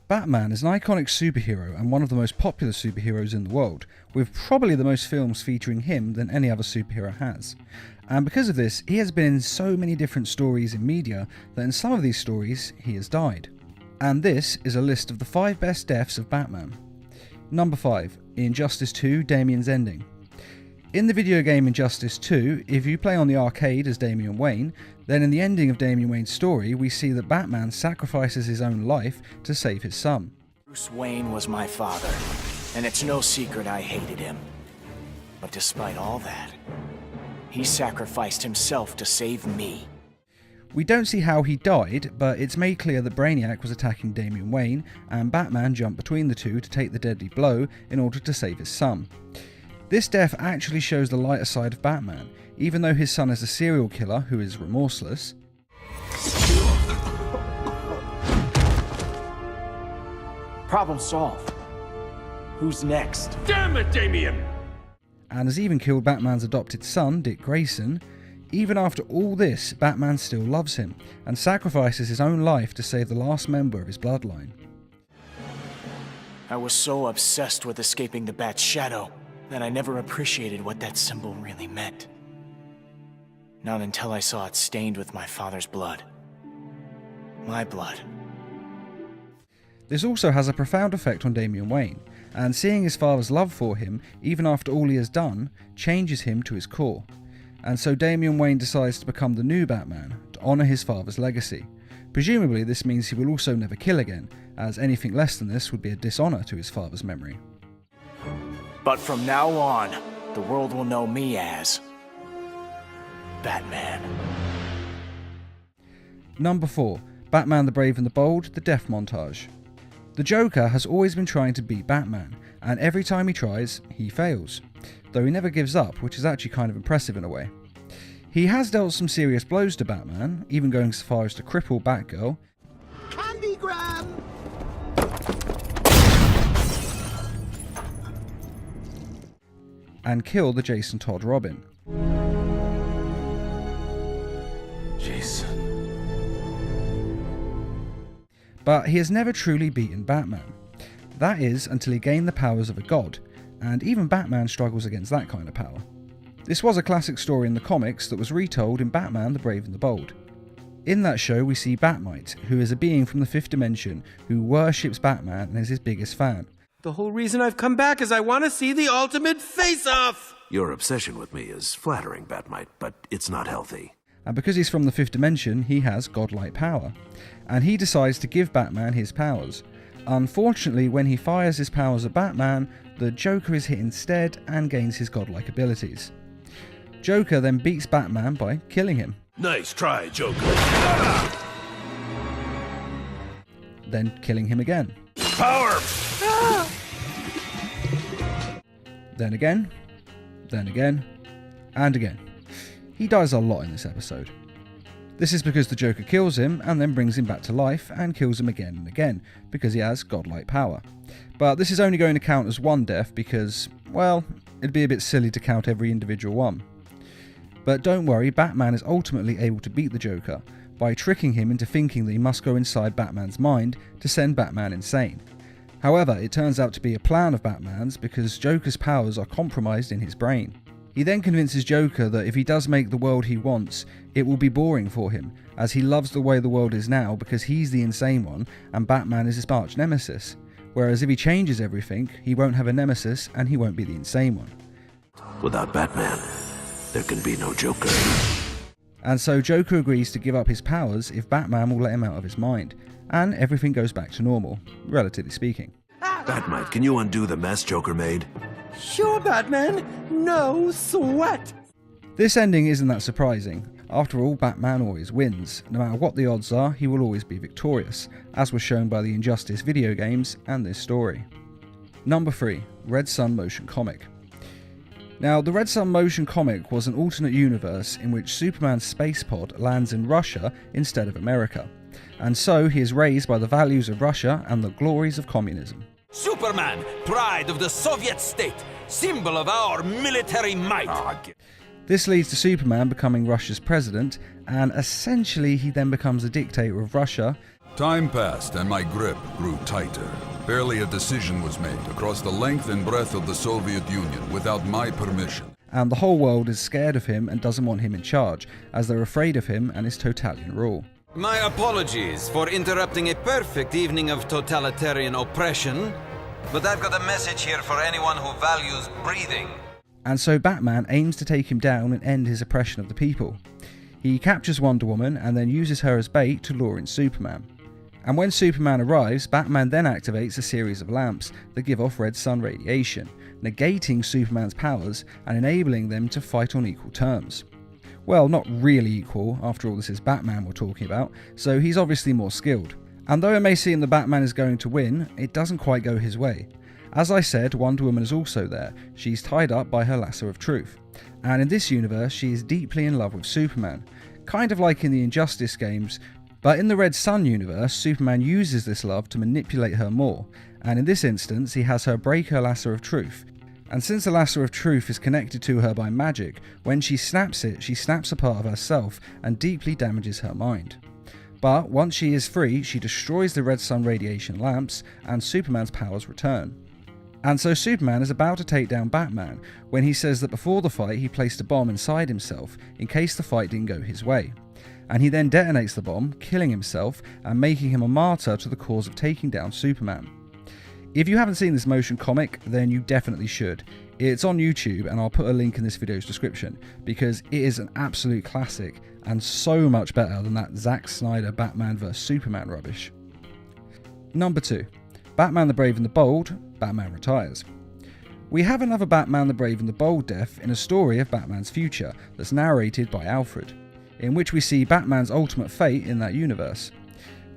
Batman is an iconic superhero and one of the most popular superheroes in the world, with probably the most films featuring him than any other superhero has. And because of this, he has been in so many different stories in media that in some of these stories, he has died. And this is a list of the 5 best deaths of Batman. Number 5. Injustice 2: Damian's Ending. In the video game Injustice 2, if you play on the arcade as Damian Wayne, then in the ending of Damian Wayne's story, we see that Batman sacrifices his own life to save his son. Bruce Wayne was my father, and it's no secret I hated him. But despite all that, he sacrificed himself to save me. We don't see how he died, but it's made clear that Brainiac was attacking Damian Wayne, and Batman jumped between the two to take the deadly blow in order to save his son. This death actually shows the lighter side of Batman. Even though his son is a serial killer who is remorseless, Problem solved. Who's next? Damn it, Damian! and has even killed Batman's adopted son, Dick Grayson, even after all this, Batman still loves him and sacrifices his own life to save the last member of his bloodline. I was so obsessed with escaping the Bat's shadow that I never appreciated what that symbol really meant. Not until I saw it stained with my father's blood. My blood. This also has a profound effect on Damian Wayne, and seeing his father's love for him, even after all he has done, changes him to his core. And so Damian Wayne decides to become the new Batman, to honour his father's legacy. Presumably this means he will also never kill again, as anything less than this would be a dishonour to his father's memory. But from now on, the world will know me as Batman. Number 4. Batman the Brave and the Bold: The Death Montage. The Joker has always been trying to beat Batman, and every time he tries, he fails. Though he never gives up, which is actually kind of impressive in a way. He has dealt some serious blows to Batman, even going so far as to cripple Batgirl, Candygram! and kill the Jason Todd Robin. Jason. But he has never truly beaten Batman. That is, until he gained the powers of a god, and even Batman struggles against that kind of power. This was a classic story in the comics that was retold in Batman the Brave and the Bold. In that show we see Batmite, who is a being from the 5th dimension who worships Batman and is his biggest fan. The whole reason I've come back is I want to see the ultimate face-off! Your obsession with me is flattering, Batmite, but it's not healthy. And because he's from the 5th dimension, he has godlike power. And he decides to give Batman his powers. Unfortunately, when he fires his powers at Batman, the Joker is hit instead and gains his godlike abilities. Joker then beats Batman by killing him. Nice try, Joker. Then killing him again. Power! Then again, and again. He dies a lot in this episode. This is because the Joker kills him and then brings him back to life and kills him again and again, because he has godlike power. But this is only going to count as one death because, well, it'd be a bit silly to count every individual one. But don't worry, Batman is ultimately able to beat the Joker by tricking him into thinking that he must go inside Batman's mind to send Batman insane. However, it turns out to be a plan of Batman's because Joker's powers are compromised in his brain. He then convinces Joker that if he does make the world he wants, it will be boring for him, as he loves the way the world is now because he's the insane one and Batman is his arch nemesis. Whereas if he changes everything, he won't have a nemesis and he won't be the insane one. Without Batman, there can be no Joker. And so Joker agrees to give up his powers if Batman will let him out of his mind, and everything goes back to normal, relatively speaking. Batmite, can you undo the mess Joker made? Sure, Batman. No sweat. This ending isn't that surprising. After all, Batman always wins. No matter what the odds are, he will always be victorious, as was shown by the Injustice video games and this story. Number 3. Red Sun Motion Comic. Now, the Red Sun motion comic was an alternate universe in which Superman's space pod lands in Russia instead of America, and so he is raised by the values of Russia and the glories of communism. Superman, pride of the Soviet state, symbol of our military might. This leads to Superman becoming Russia's president, and essentially he then becomes a dictator of Russia. Time passed and my grip grew tighter. Barely a decision was made across the length and breadth of the Soviet Union without my permission. And the whole world is scared of him and doesn't want him in charge, as they're afraid of him and his totalitarian rule. My apologies for interrupting a perfect evening of totalitarian oppression, but I've got a message here for anyone who values breathing. And so Batman aims to take him down and end his oppression of the people. He captures Wonder Woman and then uses her as bait to lure in Superman. And when Superman arrives, Batman then activates a series of lamps that give off red sun radiation, negating Superman's powers and enabling them to fight on equal terms. Well, not really equal, after all this is Batman we're talking about, so he's obviously more skilled. And though it may seem that Batman is going to win, it doesn't quite go his way. As I said, Wonder Woman is also there. She's tied up by her lasso of truth. And in this universe, she is deeply in love with Superman, kind of like in the Injustice games, but in the Red Sun universe, Superman uses this love to manipulate her more, and in this instance, he has her break her lasso of truth. And since the lasso of truth is connected to her by magic, when she snaps it, she snaps a part of herself and deeply damages her mind. But once she is free, she destroys the Red Sun radiation lamps, and Superman's powers return. And so Superman is about to take down Batman when he says that before the fight he placed a bomb inside himself in case the fight didn't go his way. And he then detonates the bomb, killing himself and making him a martyr to the cause of taking down Superman. If you haven't seen this motion comic, then you definitely should. It's on YouTube and I'll put a link in this video's description because it is an absolute classic and so much better than that Zack Snyder Batman vs Superman rubbish. Number 2. Batman the Brave and the Bold, Batman retires. We have another Batman the Brave and the Bold death in a story of Batman's future that's narrated by Alfred, in which we see Batman's ultimate fate in that universe.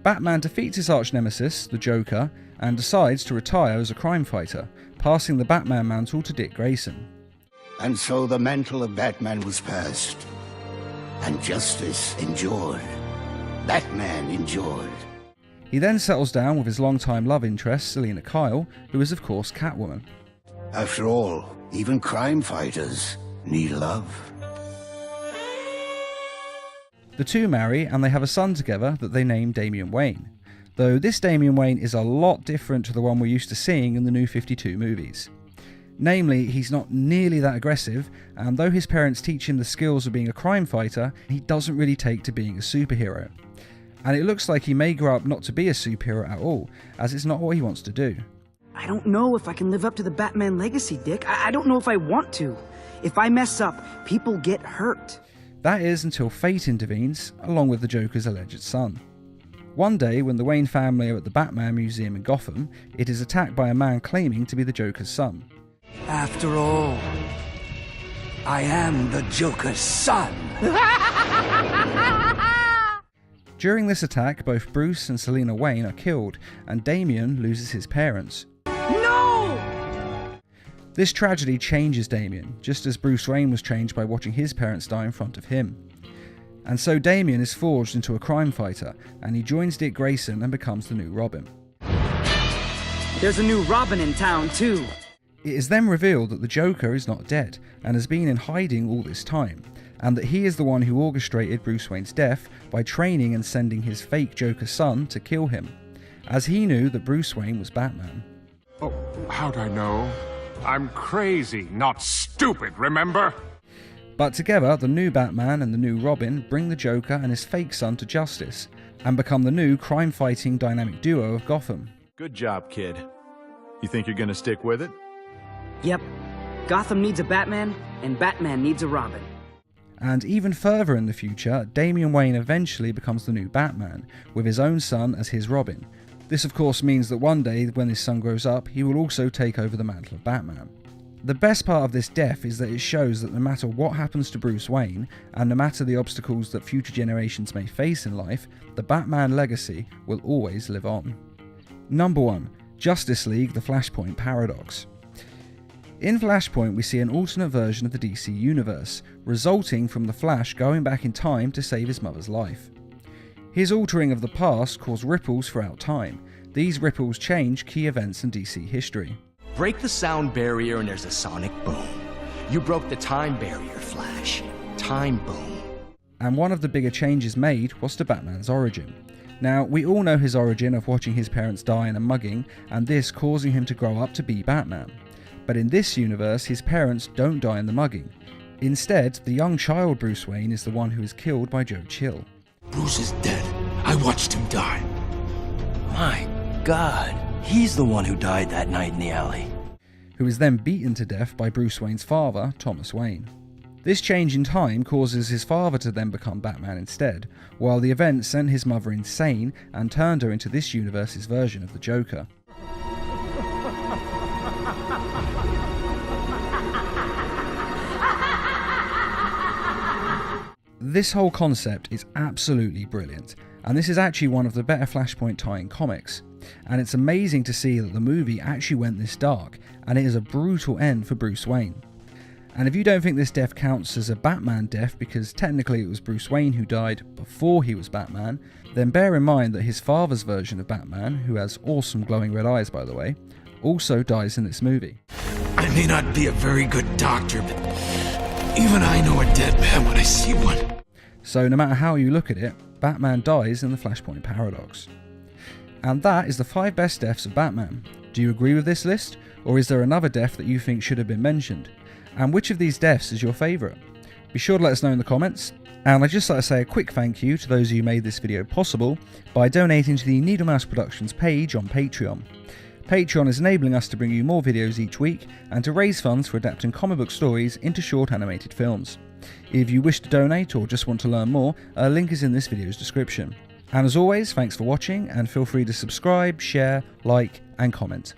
Batman defeats his arch-nemesis, the Joker, and decides to retire as a crime fighter, passing the Batman mantle to Dick Grayson. And so the mantle of Batman was passed, and justice endured. Batman endured. He then settles down with his longtime love interest, Selina Kyle, who is of course Catwoman. After all, even crime fighters need love. The two marry and they have a son together that they name Damian Wayne, though this Damian Wayne is a lot different to the one we're used to seeing in the New 52 movies. Namely, he's not nearly that aggressive, and though his parents teach him the skills of being a crime fighter, he doesn't really take to being a superhero. And it looks like he may grow up not to be a superhero at all, as it's not what he wants to do. I don't know if I can live up to the Batman legacy, Dick. I don't know if I want to. If I mess up, people get hurt. That is until fate intervenes, along with the Joker's alleged son. One day, when the Wayne family are at the Batman Museum in Gotham, it is attacked by a man claiming to be the Joker's son. After all, I am the Joker's son. During this attack, both Bruce and Selina Wayne are killed, and Damian loses his parents. No! This tragedy changes Damian, just as Bruce Wayne was changed by watching his parents die in front of him. And so Damian is forged into a crime fighter, and he joins Dick Grayson and becomes the new Robin. There's a new Robin in town, too. It is then revealed that the Joker is not dead, and has been in hiding all this time, and that he is the one who orchestrated Bruce Wayne's death by training and sending his fake Joker son to kill him, as he knew that Bruce Wayne was Batman. Oh, how'd I know? I'm crazy, not stupid, remember? But together, the new Batman and the new Robin bring the Joker and his fake son to justice, and become the new crime-fighting dynamic duo of Gotham. Good job, kid. You think you're gonna stick with it? Yep. Gotham needs a Batman, and Batman needs a Robin. And even further in the future, Damian Wayne eventually becomes the new Batman, with his own son as his Robin. This of course means that one day, when his son grows up, he will also take over the mantle of Batman. The best part of this death is that it shows that no matter what happens to Bruce Wayne, and no matter the obstacles that future generations may face in life, the Batman legacy will always live on. Number 1. Justice League: The Flashpoint Paradox. In Flashpoint, we see an alternate version of the DC universe, resulting from the Flash going back in time to save his mother's life. His altering of the past caused ripples throughout time. These ripples change key events in DC history. Break the sound barrier and there's a sonic boom. You broke the time barrier, Flash. Time boom. And one of the bigger changes made was to Batman's origin. Now, we all know his origin of watching his parents die in a mugging, and this causing him to grow up to be Batman. But in this universe, his parents don't die in the mugging. Instead, the young child Bruce Wayne is the one who is killed by Joe Chill. Bruce is dead. I watched him die. My God, he's the one who died that night in the alley. Who is then beaten to death by Bruce Wayne's father, Thomas Wayne. This change in time causes his father to then become Batman instead, while the event sent his mother insane and turned her into this universe's version of the Joker. This whole concept is absolutely brilliant, and this is actually one of the better Flashpoint tie-in comics. And it's amazing to see that the movie actually went this dark, and it is a brutal end for Bruce Wayne. And if you don't think this death counts as a Batman death because technically it was Bruce Wayne who died before he was Batman, then bear in mind that his father's version of Batman, who has awesome glowing red eyes by the way, also dies in this movie. I may not be a very good doctor, but even I know a dead man when I see one. So no matter how you look at it, Batman dies in the Flashpoint Paradox. And that is the 5 best deaths of Batman. Do you agree with this list, or is there another death that you think should have been mentioned? And which of these deaths is your favourite? Be sure to let us know in the comments, and I'd just like to say a quick thank you to those of you who made this video possible by donating to the Needle Mouse Productions page on Patreon. Patreon is enabling us to bring you more videos each week and to raise funds for adapting comic book stories into short animated films. If you wish to donate or just want to learn more, a link is in this video's description. And as always, thanks for watching and feel free to subscribe, share, like and comment.